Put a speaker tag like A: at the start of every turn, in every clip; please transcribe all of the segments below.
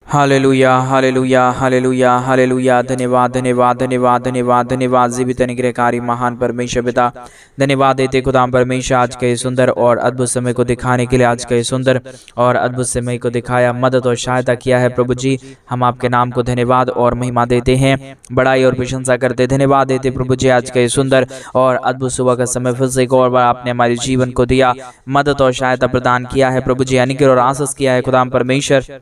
A: Hallelujah hallelujah hallelujah hallelujah. धन्यवाद धन्यवाद धन्यवाद धन्यवाद धन्यवाद जीवित अनुग्रहकारी महान परमेश्वर पिता, धन्यवाद देते खुदाम परमेश्वर आज के सुंदर और अद्भुत समय को दिखाने के लिए, आज के सुंदर और अद्भुत समय को दिखाया, मदद और सहायता किया है प्रभु जी। हम आपके नाम को धन्यवाद और महिमा देते हैं, बड़ाई और प्रशंसा करते, धन्यवाद देते प्रभु जी आज के सुंदर और अद्भुत सुबह का समय फिर से एक और बार आपने हमारे जीवन को दिया, मदद और सहायता प्रदान किया है प्रभु जी, अनुग्रह और आशीष किया है खुदाम परमेश्वर।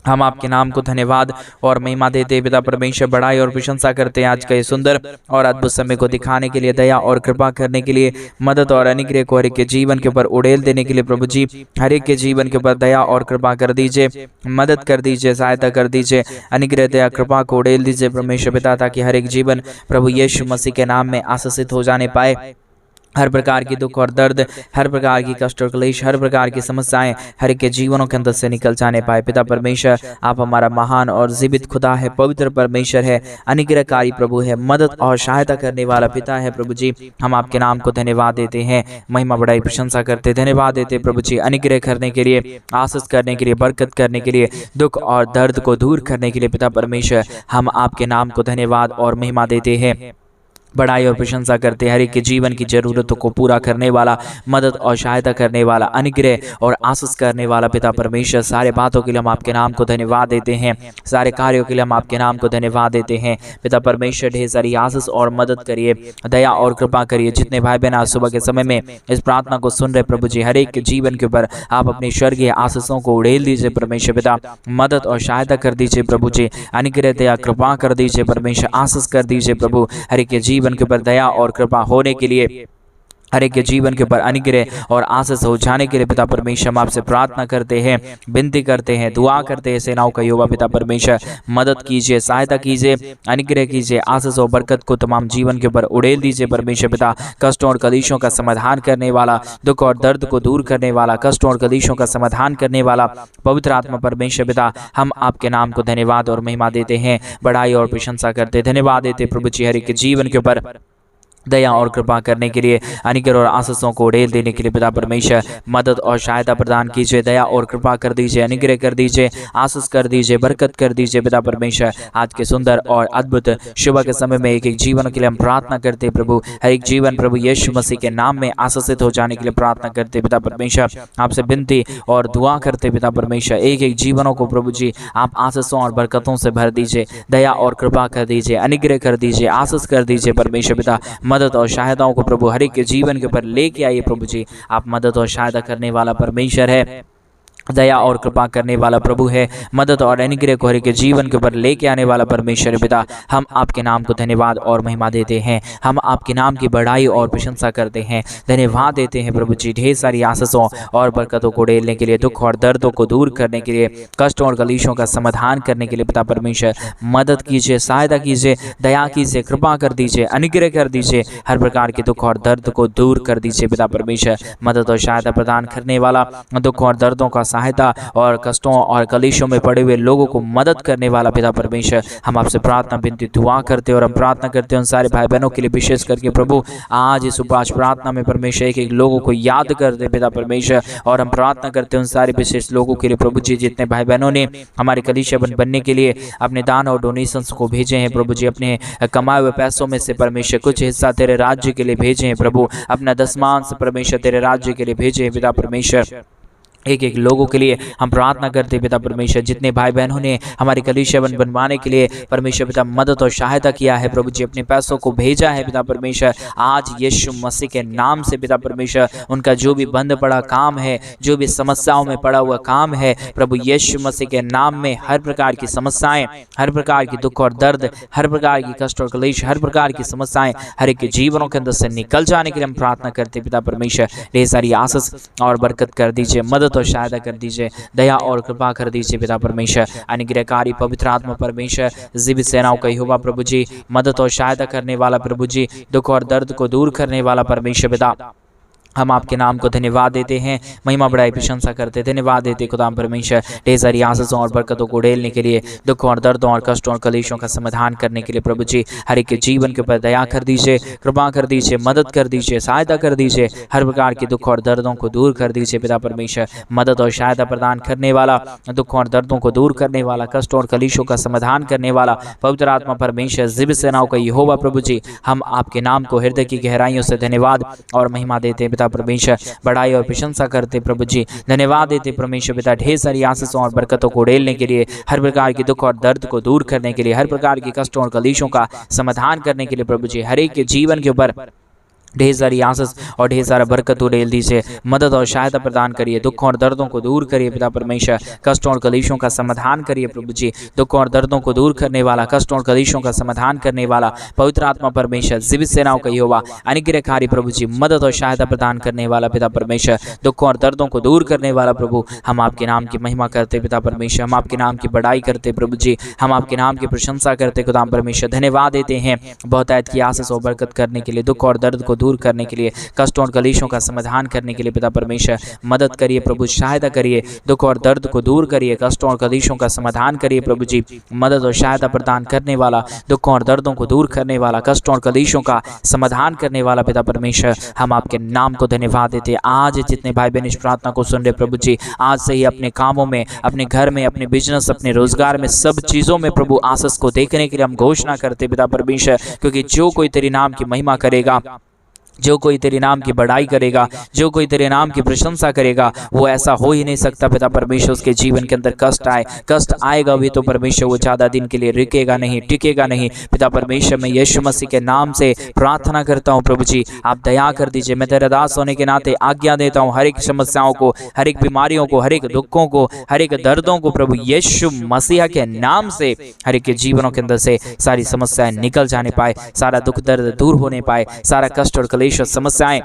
A: हम आपके नाम को धन्यवाद और महिमा देते पिता परमेश्वर, बड़ाई और प्रशंसा करते हैं आज का ये सुंदर और अद्भुत समय को दिखाने के लिए, दया और कृपा करने के लिए, मदद और अनुग्रह को हर एक के जीवन के ऊपर उड़ेल देने के लिए प्रभु जी, हर एक के जीवन के ऊपर दया और कृपा कर दीजिए, मदद कर दीजिए, सहायता कर दीजिए, अनुग्रह दया कृपा को उड़ेल दीजिए परमेश्वर पिता, ताकि हर एक जीवन प्रभु यीशु मसीह के नाम में आशीषित हो जाने पाए। हर प्रकार की दुख और दर्द, हर प्रकार की कष्ट और क्लेश, हर प्रकार की समस्याएं हर एक के जीवनों के अंदर से निकल जाने पाए। पिता परमेश्वर, आप हमारा महान और जीवित खुदा है, पवित्र परमेश्वर है, अनुग्रहकारी प्रभु है, मदद और सहायता करने वाला पिता है प्रभु जी। हम आपके नाम को धन्यवाद देते हैं, महिमा बड़ाई प्रशंसा करते, धन्यवाद देते प्रभु जी, अनुग्रह करने के लिए, आशीष करने के लिए, बरकत करने के लिए, दुख और दर्द को दूर करने के लिए पिता परमेश्वर, हम आपके नाम को धन्यवाद और महिमा देते हैं, बड़ाई और प्रशंसा करते, हर एक के जीवन की जरूरतों को पूरा करने वाला, मदद और सहायता करने वाला, अनुग्रह और आशीष करने वाला पिता परमेश्वर, सारे बातों के लिए हम आपके नाम को धन्यवाद देते हैं, सारे कार्यों के लिए हम आपके नाम को धन्यवाद देते हैं पिता परमेश्वर। ढेर सारी आशीष और मदद करिए, दया और कृपा करिए। जितने भाई बहन आज सुबह के समय में इस प्रार्थना को सुन रहे प्रभु जी, हर एक के जीवन के ऊपर आप अपनी स्वर्गीय आशीषों को उड़ेल दीजिए परमेश्वर पिता, मदद और सहायता कर दीजिए प्रभु जी, अनुग्रह दया कृपा कर दीजिए परमेश्वर, आशीष कर दीजिए प्रभु, हर एक के जीवन के ऊपर दया और कृपा होने के लिए, हर एक के जीवन के ऊपर अनुग्रह और आशीष हो जाने के लिए पिता परमेश्वर हम आपसे प्रार्थना करते हैं, विनती करते हैं, दुआ करते हैं। सेनाओं का यहोवा पिता परमेश्वर, मदद कीजिए, सहायता कीजिए, अनुग्रह कीजिए, आशीष और बरकत को तमाम जीवन के ऊपर उड़ेल दीजिए परमेश्वर पिता। कष्टों और कलेशों का समाधान करने वाला, दुख और दर्द को दूर करने वाला, कष्टों और कलेशों का समाधान करने वाला पवित्र आत्मा परमेश्वर पिता, हम आपके नाम को धन्यवाद और महिमा देते हैं, बड़ाई और प्रशंसा करते, धन्यवाद देते प्रभु जी, हर एक के जीवन के ऊपर दया और कृपा करने के लिए, अनुग्रह और आशीषों को उड़ेल देने के लिए पिता परमेश्वर, मदद और सहायता प्रदान कीजिए, दया और कृपा कर दीजिए, अनुग्रह कर दीजिए, आशीष कर दीजिए, बरकत कर दीजिए पिता परमेश्वर। आज के सुंदर और अद्भुत सुबह के समय में एक एक जीवन के लिए हम प्रार्थना करते हैं प्रभु, हर एक जीवन प्रभु यीशु मसीह के नाम में आशीषित हो जाने के लिए प्रार्थना करते पिता परमेश्वर। आपसे विनती और दुआ करते पिता परमेश्वर, एक एक जीवनों को प्रभु जी आप आशीषों और बरकतों से भर दीजिए, दया और कृपा कर दीजिए, अनुग्रह कर दीजिए, आशीष कर दीजिए परमेश्वर पिता, मदद और सहायताओं को प्रभु हर एक के जीवन के ऊपर लेके आइए प्रभु जी। आप मदद और सहायता करने वाला परमेश्वर है, दया और कृपा करने वाला प्रभु है, मदद और अनुग्रह को हर एक के जीवन के ऊपर लेके आने वाला परमेश्वर पिता। हम आपके नाम को धन्यवाद और महिमा देते हैं, हम आपके नाम की बड़ाई और प्रशंसा करते हैं, धन्यवाद देते हैं प्रभु जी। ढेर सारी आशीषों और बरकतों को उड़ेलने के लिए, दुख और दर्दों को दूर करने के लिए, कष्टों और कलेशों का समाधान करने के लिए पिता परमेश्वर, मदद कीजिए, सहायता कीजिए, दया कीजिए, कृपा कर दीजिए, अनुग्रह कर दीजिए, हर प्रकार के दुख और दर्द को दूर कर दीजिए पिता परमेश्वर। मदद और सहायता प्रदान करने वाला, दुख और दर्दों का सहायता और कष्टों और कलेशों में पड़े हुए लोगों को मदद करने वाला पिता परमेश्वर, हम आपसे प्रार्थना विनती दुआ करते और हम प्रार्थना करते हैं उन सारे भाई बहनों के लिए, विशेष करके प्रभु आज इस उपवास प्रार्थना में परमेश्वर एक एक लोगों को याद करते पिता परमेश्वर, और हम प्रार्थना करते हैं उन सारे विशेष लोगों के लिए प्रभु जी, जितने भाई बहनों ने हमारे कलीसिया बनने के लिए अपने दान और डोनेशंस को भेजे हैं प्रभु जी, अपने कमाए हुए पैसों में से परमेश्वर कुछ हिस्सा तेरे राज्य के लिए भेजे हैं प्रभु, अपना दशमांश परमेश्वर तेरे राज्य के लिए भेजे हैं पिता परमेश्वर। एक एक लोगों के लिए हम प्रार्थना करते पिता परमेश्वर, जितने भाई बहनों ने हमारी कलीसिया बनवाने के लिए परमेश्वर पिता मदद और सहायता किया है प्रभु जी, अपने पैसों को भेजा है पिता परमेश्वर, आज यीशु मसीह के नाम से पिता परमेश्वर उनका जो भी बंद पड़ा काम है, जो भी समस्याओं में पड़ा हुआ काम है प्रभु यीशु मसीह के नाम में, हर प्रकार की समस्याएं, हर प्रकार की दुख और दर्द, हर प्रकार की कष्ट और क्लेश, हर प्रकार की समस्याएं हर एक के जीवनों के अंदर से निकल जाने के लिए हम प्रार्थना करते पिता परमेश्वर। ढेर सारी आशीष और बरकत कर दीजिए, मदद और सहायता कर दीजिए, दया और कृपा कर दीजिए पिता परमेश्वर। अनुग्रहकारी पवित्र आत्मा परमेश्वर, जीवित सेनाओं का यहोवा प्रभु जी, मदद और सहायता करने वाला प्रभु जी, दुख और दर्द को दूर करने वाला परमेश्वर पिता, हम आपके नाम को धन्यवाद देते हैं, महिमा बढ़ाई प्रशंसा करते, धन्यवाद देते खुदाम परमेश्वर ढेर सारी आशीषों और बरकतों को उड़ेलने के लिए, दुखों और दर्दों और कष्टों और कलेशों का समाधान करने के लिए प्रभु जी हर एक के जीवन के ऊपर दया कर दीजिए, कृपा कर दीजिए, मदद कर दीजिए, सहायता कर दीजिए, हर प्रकार के दुख और दर्दों को दूर कर दीजिए पिता परमेश्वर। मदद और सहायता प्रदान करने वाला, दुखों और दर्दों को दूर करने वाला, कष्टों और कलेशों का समाधान करने वाला पवित्र आत्मा परमेश्वर जीवित सेनाओं का यहोवा प्रभु जी, हम आपके नाम को हृदय की गहराइयों से धन्यवाद और महिमा देते हैं पिता परमेश्वर, बड़ाई और प्रशंसा करते प्रभु जी, धन्यवाद देते परमेश्वर पिता ढेर सारी आशीषों और बरकतों को उड़ेलने के लिए, हर प्रकार के दुख और दर्द को दूर करने के लिए, हर प्रकार के कष्टों और कलेशों का समाधान करने के लिए प्रभु जी, हर एक के जीवन के ऊपर ढेर सारी आशीष और ढेर सारा बरकत उड़ेल दीजिए, मदद और सहायता प्रदान करिए, दुखों और दर्दों को दूर करिए पिता परमेश्वर, कष्टों और कलेशों का समाधान करिए प्रभु जी, दुखों और दर्दों को दूर करने वाला, कष्टों और कलेशों का समाधान करने वाला पवित्र आत्मा परमेश्वर, जीवित सेनाओं का यहोवा, अनुग्रहकारी प्रभु जी, मदद और सहायता प्रदान करने वाला पिता परमेश्वर, दुखों और दर्दों को दूर करने वाला प्रभु, हम आपके नाम की महिमा करते पिता परमेश्वर, हम आपके नाम की बड़ाई करते प्रभु जी, हम आपके नाम की प्रशंसा करते खुदा परमेश्वर, धन्यवाद देते हैं बहुतायत की आशीष और बरकत करने के लिए, दुख और दर्द को दूर करने के लिए, कष्टों और कलेशों का समाधान करने के लिए पिता परमेश्वर, मदद करिए प्रभु, सहायता करिए, दुख और दर्द को दूर करिए, कष्टों और कलेशों का समाधान करिए प्रभु जी, मदद और सहायता प्रदान करने वाला, दुखों और दर्दों को दूर करने वाला, कष्टों और कलेशों का समाधान करने वाला पिता परमेश्वर, हम आपके नाम को धन्यवाद देते। आज जितने भाई बहन इस प्रार्थना को सुन रहे प्रभु जी, आज से ही अपने कामों में, अपने घर में, अपने बिजनेस, अपने रोजगार में, सब चीजों में प्रभु आशीष को देखने के लिए हम घोषणा करते पिता परमेश्वर, क्योंकि जो कोई तेरी नाम की महिमा करेगा, जो कोई तेरे नाम की बड़ाई करेगा, जो कोई तेरे नाम की प्रशंसा करेगा, वो ऐसा हो ही नहीं सकता पिता परमेश्वर, उसके जीवन के अंदर कष्ट आए, कष्ट आएगा भी तो परमेश्वर वो ज़्यादा दिन के लिए रुकेगा नहीं, टिकेगा नहीं पिता परमेश्वर। मैं यीशु मसीह के नाम से प्रार्थना करता हूँ प्रभु जी, आप दया कर दीजिए। मैं तेरे दास होने के नाते आज्ञा देता हूँ, हर एक समस्याओं को, हर एक बीमारियों को, हर एक दुखों को, हर एक दर्दों को प्रभु यीशु मसीह के नाम से हर एक के जीवनों के अंदर से सारी समस्याएं निकल जाने पाए, सारा दुख दर्द दूर होने पाए, सारा कष्ट और क्लेश समस्याएं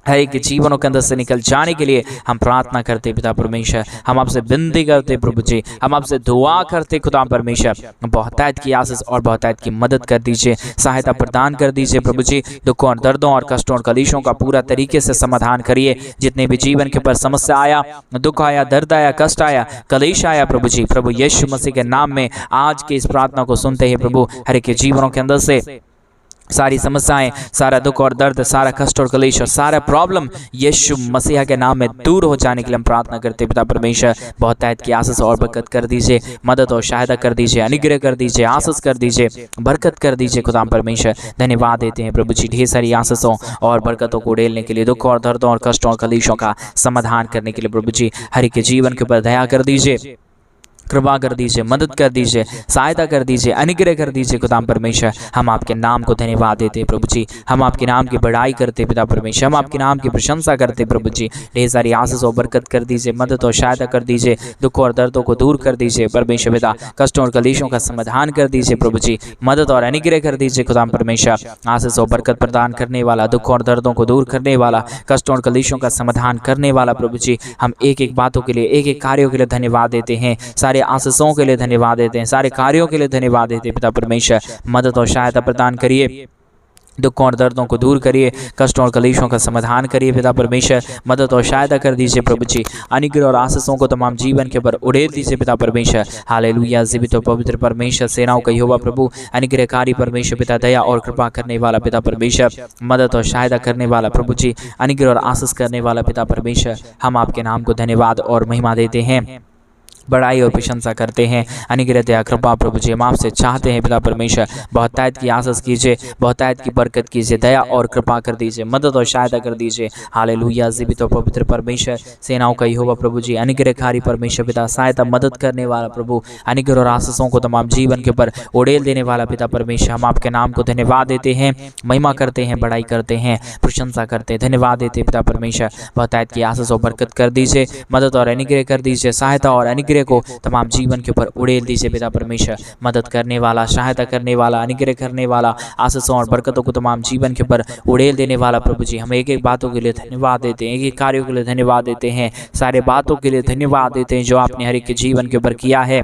A: हर एक जीवनों के अंदर से निकल जाने के लिए हम प्रार्थना करते पिता परमेश्वर, हम आपसे विनती करते प्रभु जी, हम आपसे दुआ करते खुदा परमेश्वर, बहुतायत की आशीष और बहुतायत की मदद कर दीजिए, सहायता प्रदान कर दीजिए प्रभु जी, दुखों और दर्दों और कष्टों और कलेशों का पूरा तरीके से समाधान करिए। जितने भी जीवन के ऊपर समस्या आया, दुख आया, दर्द आया, कष्ट आया, कलेश आया प्रभु जी, प्रभु यीशु मसीह के नाम में आज की इस प्रार्थना को सुनते ही प्रभु हर एक जीवनों के अंदर से सारी समस्याएं, सारा दुख और दर्द, सारा कष्ट और कलेश और सारा प्रॉब्लम यीशु मसीह के नाम में दूर हो जाने के लिए हम प्रार्थना करते पिता परमेश्वर। बहुतायत की आशीष और बरकत कर दीजिए, मदद और सहायता कर दीजिए, अनुग्रह कर दीजिए, आशीष कर दीजिए, बरकत कर दीजिए खुदा परमेश्वर। धन्यवाद देते हैं प्रभु जी ढेर सारी आशीषों और बरकतों को उड़ेलने के लिए, दुख और दर्दों और कष्टों और कलेशों का समाधान करने के लिए प्रभु जी हर एक के जीवन के ऊपर दया कर दीजिए, कृपा कर दीजिए, मदद कर दीजिए, सहायता कर दीजिए, अनुग्रह कर दीजिए खुदा परमेश्वर। हम आपके नाम को धन्यवाद देते प्रभु जी, हम आपके नाम की बड़ाई करते पिता परमेश्वर, हम आपके नाम की प्रशंसा करते प्रभु जी। ढेर सारी आशीष और बरकत कर दीजिए, मदद और सहायता कर दीजिए, दुख और दर्दों को दूर कर दीजिए परमेश्वर पिता, कष्टों और कलेशों का समाधान कर दीजिए प्रभु जी, मदद और अनुग्रह कर दीजिए खुदा परमेश्वर। आशीष और बरकत प्रदान करने वाला, दुख और दर्दों को दूर करने वाला, कष्टों और कलेशों का समाधान करने वाला प्रभु जी, हम एक एक बातों के लिए, एक एक कार्यों के लिए धन्यवाद देते हैं, सारे आशीषों के लिए धन्यवाद देते हैं, सारे कार्यों के लिए धन्यवाद देते हैं पिता परमेश्वर। मदद और सहायता प्रदान करिए, दुखों और दर्दों को दूर करिए, कष्टों और कलेशों का समाधान करिए पिता परमेश्वर। मदद और सहायता कर दीजिए प्रभु जी, अनुग्रह और आशीषों को तमाम जीवन के ऊपर उड़ेल दीजिए पिता परमेश्वर। हालेलुया। जीवित और पवित्र परमेश्वर, सेनाओं का यहोवा प्रभु, अनुग्रहकारी परमेश्वर पिता, दया और कृपा करने वाला पिता परमेश्वर, मदद और सहायता करने वाला प्रभु जी, अनुग्रह और आशीष करने वाला पिता परमेश्वर, हम आपके नाम को धन्यवाद और महिमा देते हैं, बड़ाई और प्रशंसा करते हैं। अनुग्रह दया कृपा प्रभु जी हम आपसे चाहते हैं पिता परमेश्वर, बहुतायत की आशीष कीजिए, बहुतायत की बरकत कीजिए, दया और कृपा कर दीजिए, मदद और सहायता कर दीजिए। हालेलुया। जीवित और पवित्र परमेश्वर, सेनाओं का यहोवा प्रभु जी, अनुग्रहकारी परमेश्वर पिता, सहायता मदद करने वाला प्रभु, अनुग्रह और आशीषों को तमाम जीवन के ऊपर उड़ेल देने वाला पिता परमेश्वर, हम आपके नाम को धन्यवाद देते हैं, महिमा करते हैं, बड़ाई करते हैं, प्रशंसा करते हैं, धन्यवाद देते हैं पिता परमेश्वर। बहुतायत की आशीष और बरकत कर दीजिए, मदद और अनुग्रह कर दीजिए, सहायता और अनुग्रह को तमाम जीवन के ऊपर उड़ेल दीजिए पिता परमेश्वर। मदद करने वाला, सहायता करने वाला, अनुग्रह करने वाला, आशीषों और बरकतों को तमाम जीवन के ऊपर उड़ेल देने वाला प्रभु जी, हम एक एक बातों के लिए धन्यवाद देते हैं, एक एक कार्यों के लिए धन्यवाद देते हैं, सारे बातों के लिए धन्यवाद देते हैं जो आपने हर एक के जीवन के ऊपर किया है,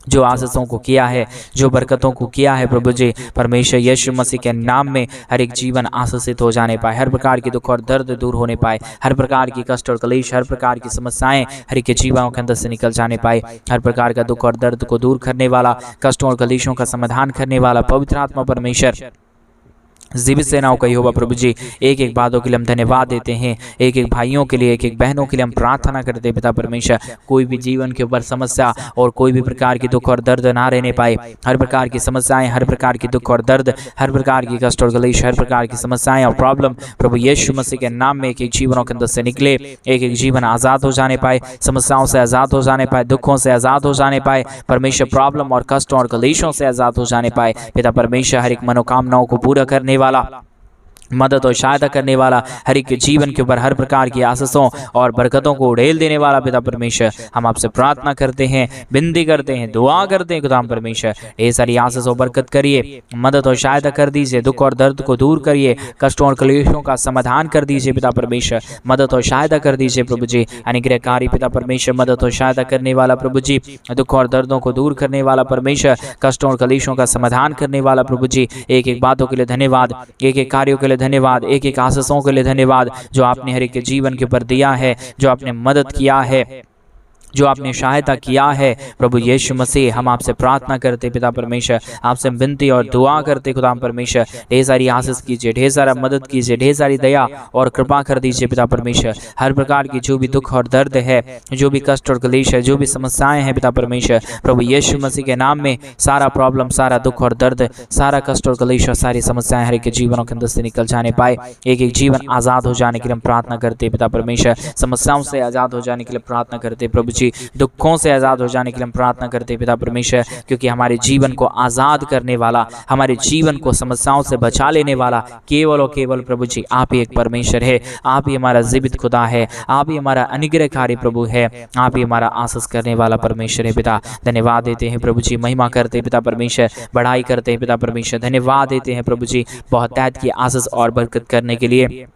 A: जो आशीषों को किया है, जो बरकतों को किया है प्रभु जी, परमेश्वर यीशु मसीह के नाम में हर एक जीवन आशीषित हो जाने पाए, हर प्रकार की दुख और दर्द दूर होने पाए, हर प्रकार की कष्ट और कलेश, हर प्रकार की समस्याएं हर एक के जीवनों के अंदर से निकल जाने पाए। हर प्रकार का दुख और दर्द को दूर करने वाला, कष्टों और कलेशों का समाधान करने वाला पवित्र आत्मा परमेश्वर जीवित सेनाओं का यहोवा प्रभु जी, एक एक बातों के लिए हम धन्यवाद देते हैं, एक एक भाइयों के लिए, एक एक बहनों के लिए हम प्रार्थना करते हैं पिता परमेश्वर, कोई भी जीवन के ऊपर समस्या और कोई भी प्रकार की दुख और दर्द ना रहने पाए। हर प्रकार की समस्याएं, हर प्रकार की दुख और दर्द, हर प्रकार की कष्ट और कलेश, हर प्रकार की समस्याएं और प्रॉब्लम प्रभु यीशु मसीह के नाम में एक एक जीवनों के अंदर से निकले, एक एक जीवन आज़ाद हो जाने पाए, समस्याओं से आज़ाद हो जाने पाए, दुखों से आज़ाद हो जाने पाए, परमेश्वर प्रॉब्लम और कष्टों और कलेशों से आज़ाद हो जाने पाए। पिता परमेश्वर हर एक मनोकामनाओं को पूरा करने वाला, मदद और सहायता करने वाला, हर एक के जीवन के ऊपर हर प्रकार की आशीषों और बरकतों को उड़ेल देने वाला पिता परमेश्वर, हम आपसे प्रार्थना करते हैं, विनती करते हैं, दुआ करते हैं खुदा परमेश्वर, ढेर सारी आशीष और बरकत करिए, मदद और सहायता कर दीजिए, दुख और दर्द को दूर करिए, कष्टों और कलेशों का समाधान कर दीजिए पिता परमेश्वर, मदद और सहायता कर दीजिए प्रभु जी, अनुग्रहकारी पिता परमेश्वर, मदद और सहायता करने वाला प्रभु जी, दुख और दर्दों को दूर करने वाला परमेश्वर, कष्टों और कलेशों का समाधान करने वाला प्रभु जी, एक एक बातों के लिए धन्यवाद, एक एक कार्यों के लिए धन्यवाद, एक एक आशीषों के लिए धन्यवाद जो आपने हर एक के जीवन के ऊपर दिया है, जो आपने मदद किया है, जो आपने सहायता किया है प्रभु यीशु मसीह। हम आपसे प्रार्थना करते पिता परमेश्वर, आपसे विनती और दुआ करते खुदा परमेश्वर, ढेर सारी आशीष कीजिए, ढेर सारा मदद कीजिए, ढेर सारी दया और कृपा कर दीजिए पिता परमेश्वर। हर प्रकार की जो भी दुख और दर्द है, जो भी कष्ट और क्लेश है, जो भी समस्याएं हैं पिता परमेश्वर, प्रभु यीशु मसीह के नाम में सारा प्रॉब्लम, सारा दुख और दर्द, सारा कष्ट और क्लेश और सारी समस्याएं हर एक के जीवनों के अंदर से निकल जाने पाए, एक एक जीवन आज़ाद हो जाने के लिए हम प्रार्थना करते पिता परमेश्वर, समस्याओं से आज़ाद हो जाने के लिए प्रार्थना करते प्रभु जी, दुखों से आज़ाद हो जाने के लिए हम प्रार्थना करते पिता परमेश्वर, क्योंकि हमारे जीवन को आज़ाद करने वाला, हमारे जीवन को समस्याओं से बचा लेने वाला केवल और केवल प्रभु जी आप ही एक परमेश्वर है, आप ही हमारा जीवित खुदा है, आप ही हमारा अनुग्रहकारी प्रभु है, आप ही हमारा आशीष करने वाला परमेश्वर है पिता। धन्यवाद देते हैं प्रभु जी, महिमा करते पिता परमेश्वर, बढ़ाई करते हैं पिता परमेश्वर, धन्यवाद देते हैं प्रभु जी बहुतायत की आशीष और बरकत करने के लिए,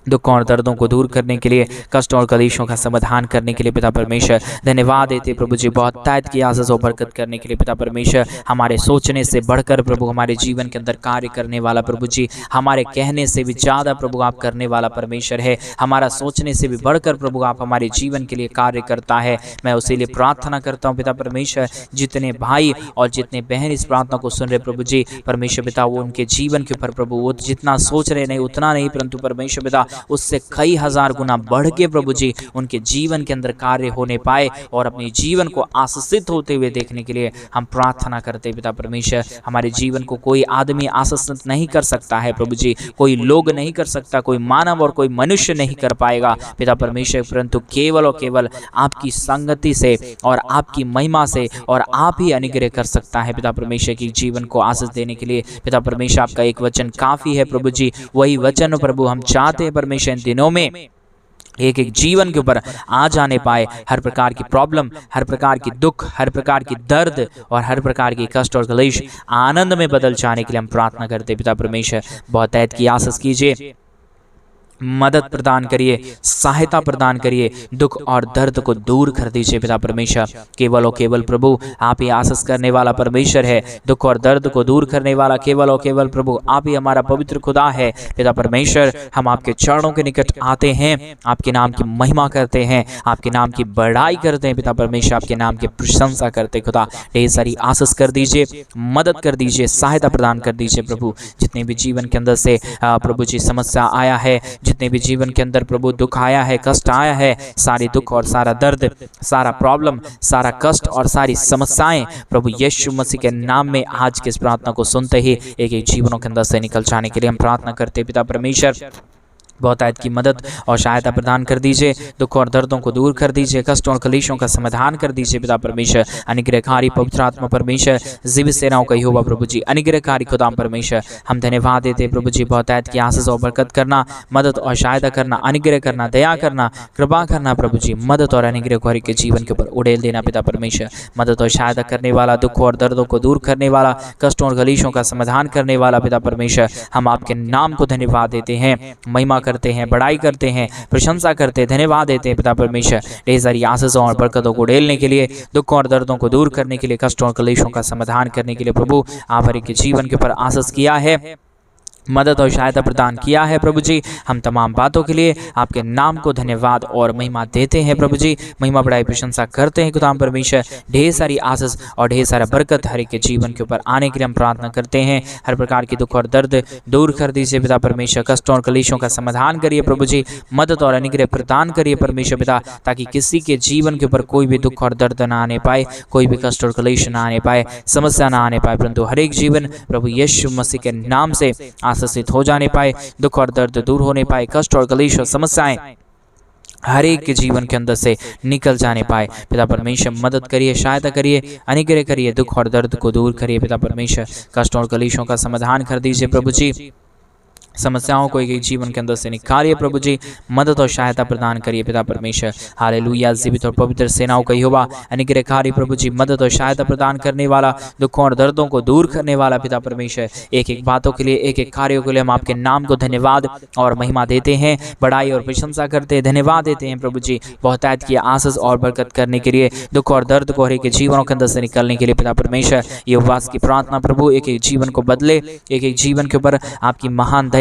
A: दुखों और दर्दों को दूर करने के लिए, कष्टों और कलेशों का समाधान करने के लिए पिता परमेश्वर। धन्यवाद देते प्रभु जी बहुतायत की आशीष और बरकत करने के लिए पिता परमेश्वर, हमारे सोचने से बढ़कर प्रभु हमारे जीवन के अंदर कार्य करने वाला प्रभु जी, हमारे कहने से भी ज़्यादा प्रभु आप करने वाला परमेश्वर है, हमारा सोचने से भी बढ़कर प्रभु आप हमारे जीवन के लिए कार्य करता है। मैं उसी लिए प्रार्थना करता हूँ पिता परमेश्वर, जितने भाई और जितने बहन इस प्रार्थना को सुन रहे प्रभु जी परमेश्वर पिता, वो उनके जीवन के ऊपर प्रभु वो जितना सोच रहे नहीं उतना नहीं, परंतु परमेश्वर पिता उससे कई हजार गुना बढ़ के प्रभु जी उनके जीवन के अंदर कार्य होने पाए और अपने जीवन को आशीषित होते हुए देखने के लिए हम प्रार्थना करते पिता परमेश्वर। हमारे जीवन को कोई आदमी आशीषित नहीं कर सकता है प्रभु जी, कोई लोग नहीं कर सकता, कोई मानव और कोई मनुष्य नहीं कर पाएगा पिता परमेश्वर, परंतु केवल और केवल आपकी संगति से और आपकी महिमा से और आप ही अनुग्रह कर सकता है पिता परमेश्वर की जीवन को आशीष देने के लिए। पिता परमेश्वर आपका एक वचन काफी है प्रभु जी, वही वचन प्रभु हम चाहते हैं परमेश्वर इन दिनों में एक एक जीवन के ऊपर आ जाने पाए, हर प्रकार की प्रॉब्लम, हर प्रकार की दुख, हर प्रकार की दर्द और हर प्रकार की कष्ट और क्लेश आनंद में बदल जाने के लिए हम प्रार्थना करते पिता परमेश्वर। बहुतायत की आशीष कीजिए, मदद प्रदान करिए, सहायता प्रदान करिए, दुख और दर्द को दूर कर दीजिए पिता परमेश्वर। केवल और केवल प्रभु आप ही आशीष करने वाला परमेश्वर है, दुख और दर्द को दूर करने वाला केवल और केवल प्रभु आप ही हमारा पवित्र खुदा है पिता परमेश्वर। हम आपके चरणों के निकट आते हैं, आपके नाम की महिमा करते हैं, आपके नाम की बड़ाई करते हैं पिता परमेश्वर, आपके नाम की प्रशंसा करते खुदा। ढेर सारी आशीष कर दीजिए, मदद कर दीजिए, सहायता प्रदान कर दीजिए प्रभु। जितने भी जीवन के अंदर से प्रभु जी समस्या आया है, जितने भी जीवन के अंदर प्रभु दुख आया है, कष्ट आया है, सारी दुख और सारा दर्द, सारा प्रॉब्लम, सारा कष्ट और सारी समस्याएं प्रभु यीशु मसीह के नाम में आज की इस प्रार्थना को सुनते ही एक एक जीवनों के अंदर से निकल जाने के लिए हम प्रार्थना करते पिता परमेश्वर। बहुतायत की मदद और सहायता प्रदान कर दीजिए, दुख और दर्दों को दूर कर दीजिए, कष्टों और कलेशों का समाधान कर दीजिए पिता परमेश्वर। अनुग्रहकारी पवित्र आत्मा परमेश्वर, जीवित सेनाओं का यहोवा प्रभु जी, अनुग्रहकारी खुदा परमेश्वर, हम धन्यवाद देते प्रभु जी बहुतायत की आशीष और बरकत करना, मदद और सहायता करना, अनुग्रह करना, दया करना, कृपा करना प्रभु जी, मदद और अनुग्रह को हर एक के जीवन के ऊपर उड़ेल देना पिता परमेश्वर। मदद और सहायता करने वाला, दुख और दर्दों को दूर करने वाला, कष्टों और कलेशों का समाधान करने वाला पिता परमेश्वर, हम आपके नाम को धन्यवाद देते हैं, महिमा करते हैं, बड़ाई करते हैं, प्रशंसा करते हैं, धन्यवाद देते हैं पिता परमेश्वर ढेर सारी आशीषों और बरकतों को उड़ेलने के लिए, दुखों और दर्दों को दूर करने के लिए, कष्टों और क्लेशों का समाधान करने के लिए प्रभु आप हर एक के जीवन के ऊपर आशीष किया है, मदद और सहायता प्रदान किया है प्रभु जी। हम तमाम बातों के लिए आपके नाम को धन्यवाद और महिमा देते हैं प्रभु जी, महिमा बड़ाई प्रशंसा करते हैं खुदा परमेश्वर। ढेर सारी आशीष और ढेर सारा बरकत हर एक के जीवन के ऊपर आने के लिए हम प्रार्थना करते हैं। हर प्रकार की दुख और दर्द दूर कर दीजिए पिता परमेश्वर, कष्टों और कलेशों का समाधान करिए प्रभु जी, मदद और अनुग्रह प्रदान करिए परमेश्वर पिता, ताकि किसी के जीवन के ऊपर कोई भी दुख और दर्द ना आने पाए, कोई भी कष्ट और कलेश ना आने पाए, समस्या ना आने पाए, परंतु हर एक जीवन प्रभु यीशु मसीह के नाम से आशीषित हो जाने पाए, दुख और दर्द दूर होने पाए, कष्ट और कलेश और समस्याएं हर एक के जीवन के अंदर से निकल जाने पाए। पिता परमेश्वर मदद करिए, सहायता करिए, अनुग्रह करिए, दुख और दर्द को दूर करिए पिता परमेश्वर, कष्ट और कलेशों का समाधान कर दीजिए प्रभु जी, समस्याओं को एक जीवन के अंदर से निकालिए प्रभु जी, मदद और सहायता प्रदान करिए पिता परमेश्वर। हालेलुया, जीवित और पवित्र सेनाओं का यहोवा अनुग्रहकारी प्रभु जी, मदद और सहायता प्रदान करने वाला, दुखों और दर्दों को दूर करने वाला पिता परमेश्वर, एक एक बातों के लिए, एक एक कार्यों के लिए हम आपके नाम को धन्यवाद और महिमा देते हैं, बड़ाई और प्रशंसा करते हैं, धन्यवाद देते हैं प्रभु जी, बहुतायत की आशीष और बरकत करने के लिए, दुख और दर्द को हर एक जीवनों के अंदर से निकलने के लिए पिता परमेश्वर। ये उपवास की प्रार्थना प्रभु एक एक जीवन को बदले, एक एक जीवन के ऊपर आपकी महान दया,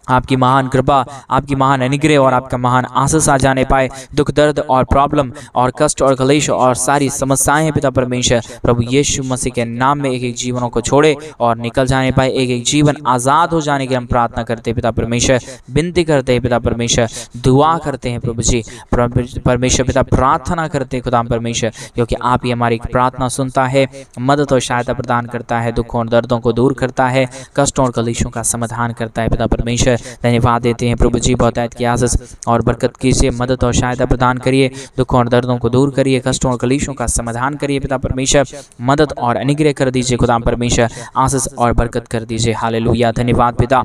A: आपकी महान कृपा, आपकी महान अनुग्रह और आपका महान आशीष आ जाने पाए। दुख दर्द और प्रॉब्लम और कष्ट और क्लेश और सारी समस्याएं पिता परमेश्वर प्रभु यीशु मसीह के नाम में एक एक जीवनों को छोड़े और निकल जाने पाए, एक एक जीवन आज़ाद हो जाने की हम प्रार्थना करते हैं पिता परमेश्वर, विनती करते हैं पिता परमेश्वर, दुआ करते हैं प्रभु जी परमेश्वर पिता, प्रार्थना करते हैं खुदा परमेश्वर, क्योंकि आप ही हमारी प्रार्थना सुनता है, मदद और सहायता प्रदान करता है, दुखों और दर्दों को दूर करता है, कष्टों और क्लेशों का समाधान करता है पिता परमेश्वर। धन्यवाद देते हैं प्रभु जी, बहुतायत की आशीष और बरकत कीजिए, मदद और सहायता प्रदान करिए, दुखों और दर्दों को दूर करिए, कष्टों और कलेशों का समाधान करिए पिता परमेश्वर, मदद और अनुग्रह कर दीजिए खुदा परमेश्वर, आशीष और बरकत कर दीजिए। हालेलुया, धन्यवाद पिता,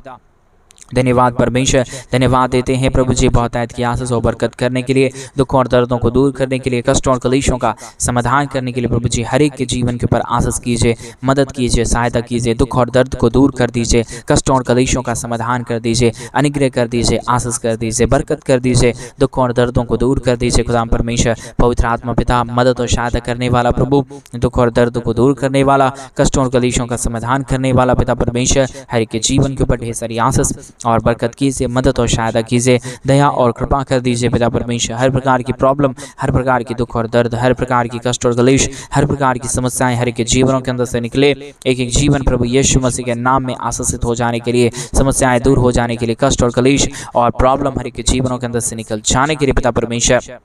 A: धन्यवाद परमेश्वर, धन्यवाद देते हैं प्रभु जी, बहुतायत की आशीष और बरकत करने के लिए, दुखों और दर्दों को दूर करने के लिए, कष्टों और कलेशों का समाधान करने के लिए प्रभु जी हर एक के जीवन के ऊपर आशीष कीजिए, मदद कीजिए, सहायता कीजिए, दुख और दर्द को दूर कर दीजिए, कष्टों और कलेशों का समाधान कर दीजिए, अनुग्रह कर दीजिए, आशीष कर दीजिए, बरकत कर दीजिए, दुखों और दर्दों को दूर कर दीजिए खुदा परमेश्वर। पवित्र आत्मा पिता, मदद और सहायता करने वाला प्रभु, दुख और दर्द को दूर करने वाला, कष्टों और कलेशों का समाधान करने वाला पिता परमेश्वर, हर एक के जीवन के ऊपर ढेर सारी आशीष और बरकत कीजिए, मदद और सहायता कीजिए, दया और कृपा कर दीजिए पिता परमेश्वर। हर प्रकार की प्रॉब्लम, हर प्रकार की दुख और दर्द, हर प्रकार की कष्ट और क्लेश, हर प्रकार की समस्याएं हर एक के जीवनों के अंदर से निकले, एक एक जीवन प्रभु यीशु मसीह के नाम में आशीषित हो जाने के लिए, समस्याएं दूर हो जाने के लिए, कष्ट और क्लेश और प्रॉब्लम हर एक के जीवनों के अंदर से निकल जाने के लिए पिता परमेश्वर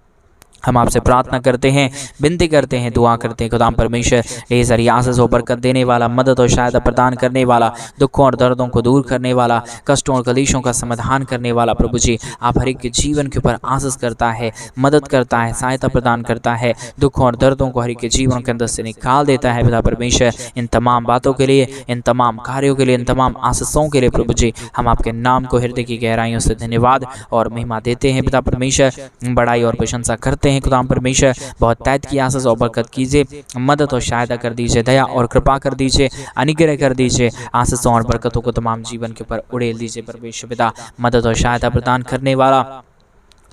A: हम आपसे प्रार्थना करते हैं, विनती करते हैं, दुआ करते हैं खुदा परमेश्वर। ढेर सारी आशीष और बरकत देने वाला, मदद और सहायता प्रदान करने वाला, दुखों और दर्दों को दूर करने वाला, कष्टों और कलेशों का समाधान करने वाला प्रभु जी, आप हर एक के जीवन के ऊपर आशीष करता है, मदद करता है, सहायता प्रदान करता है, दुखों और दर्दों को हर एक के जीवन के अंदर से निकाल देता है पिता परमेश्वर। इन तमाम बातों के लिए, इन तमाम कार्यों के लिए, इन तमाम आशीषों के लिए प्रभु जी हम आपके नाम को हृदय की गहराइयों से धन्यवाद और महिमा देते हैं पिता परमेश्वर, बड़ाई और प्रशंसा करते हैं खुदा परमेश्वर। बहुतायत की आशीष और बरकत कीजिए, मदद और सहायता कर दीजिए, दया और कृपा कर दीजिए, अनुग्रह कर दीजिए, आशीषों और बरकतों को तमाम जीवन के ऊपर उड़ेल दीजिए परमेश्वर पिता, मदद और सहायता प्रदान करने वाला,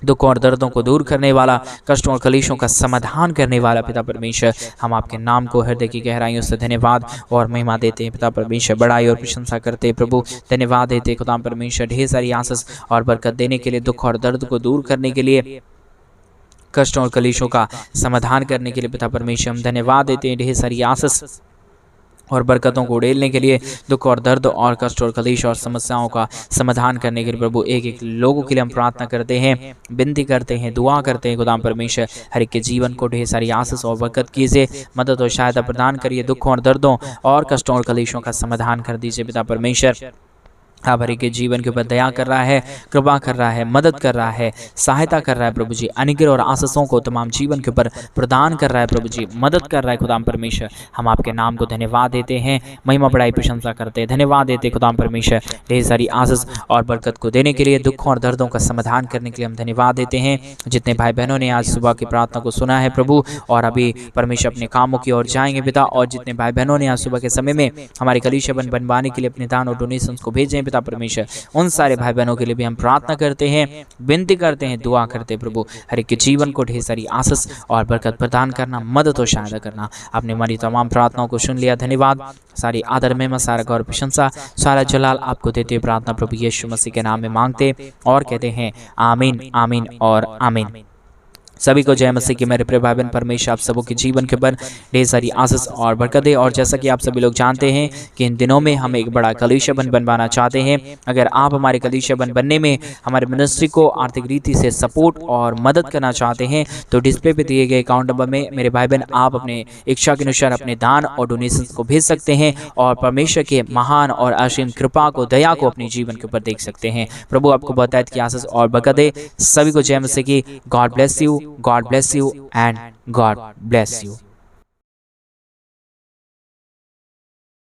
A: दुखों और दर्दों को दूर करने वाला, कष्टों और कलेशों का समाधान करने वाला पिता परमेश्वर। हम आपके नाम को हृदय की गहराइयों से धन्यवाद और महिमा देते हैं पिता परमेश्वर, बड़ाई और प्रशंसा करते हैं प्रभु, धन्यवाद देते हैं खुदा परमेश्वर, ढेर सारी आशीष और बरकत देने के लिए, दुख और दर्द को दूर करने के लिए, कष्टों और कलेशों का समाधान करने के लिए पिता परमेश्वर हम धन्यवाद देते हैं। ढेर सारी आशीष और बरकतों को उड़ेलने के लिए, दुख और दर्द और कष्ट और कलेश और समस्याओं का समाधान करने के लिए प्रभु एक एक लोगों के लिए हम प्रार्थना करते हैं, विनती करते हैं, दुआ करते हैं खुदा परमेश्वर। हर एक के जीवन को ढेर सारी आशीष और बरकत कीजिए, मदद और सहायता प्रदान करिए, दुखों और दर्दों और कष्टों और कलेशों का समाधान कर दीजिए पिता परमेश्वर। आप हर एक के जीवन के ऊपर दया कर रहा है, कृपा कर रहा है, मदद कर रहा है, सहायता कर रहा है प्रभु जी, अनुग्रह और आशीषों को तमाम जीवन के ऊपर प्रदान कर रहा है प्रभु जी, मदद कर रहा है खुदा परमेश्वर। हम आपके नाम को धन्यवाद देते हैं, महिमा बड़ाई प्रशंसा करते हैं, धन्यवाद देते खुदा परमेश्वर। ढेर सारी आशीष और बरकत को देने के लिए, दुखों और दर्दों का समाधान करने के लिए हम धन्यवाद देते हैं। जितने भाई बहनों ने आज सुबह की प्रार्थना को सुना है प्रभु और अभी परमेश्वर अपने कामों की ओर जाएंगे पिता, और जितने भाई बहनों ने आज सुबह के समय में हमारे कलीसिया बनवाने के लिए अपने दान और डोनेशंस को भेजे पिता पिता परमेश्वर, उन सारे भाई बहनों के लिए भी हम प्रार्थना करते हैं, विनती करते हैं, दुआ करते हैं प्रभु, हर एक के जीवन को ढेर सारी आशीष और बरकत प्रदान करना, मदद और सहायता करना। आपने हमारी तमाम प्रार्थनाओं को सुन लिया, धन्यवाद। सारी आदर में सारा गौरव प्रशंसा सारा जलाल आपको देते हुए प्रार्थना प्रभु यीशु मसीह के नाम में मांगते और कहते हैं आमीन, आमीन और आमीन। सभी को जय मसीह की। मेरे प्रिय भाई बहन, परमेश्वर आप सबों के जीवन के ऊपर ढेर सारी आशीष और बरकत दे। और जैसा कि आप सभी लोग जानते हैं कि इन दिनों में हम एक बड़ा कलीसिया बनवाना चाहते हैं। अगर आप हमारे कलीसिया बनने में हमारे मिनिस्ट्री को आर्थिक रीति से सपोर्ट और मदद करना चाहते हैं तो डिस्प्ले पे दिए गए अकाउंट नंबर में मेरे भाई बहन आप अपने इच्छा के अनुसार अपने दान और डोनेशन को भेज सकते हैं और परमेश्वर के महान और असीम कृपा को, दया को अपने जीवन के ऊपर देख सकते हैं। प्रभु आपको बहुतायत की आशीष और बरकत दे। सभी को जय मसीह की। God bless you, God bless you and God bless you.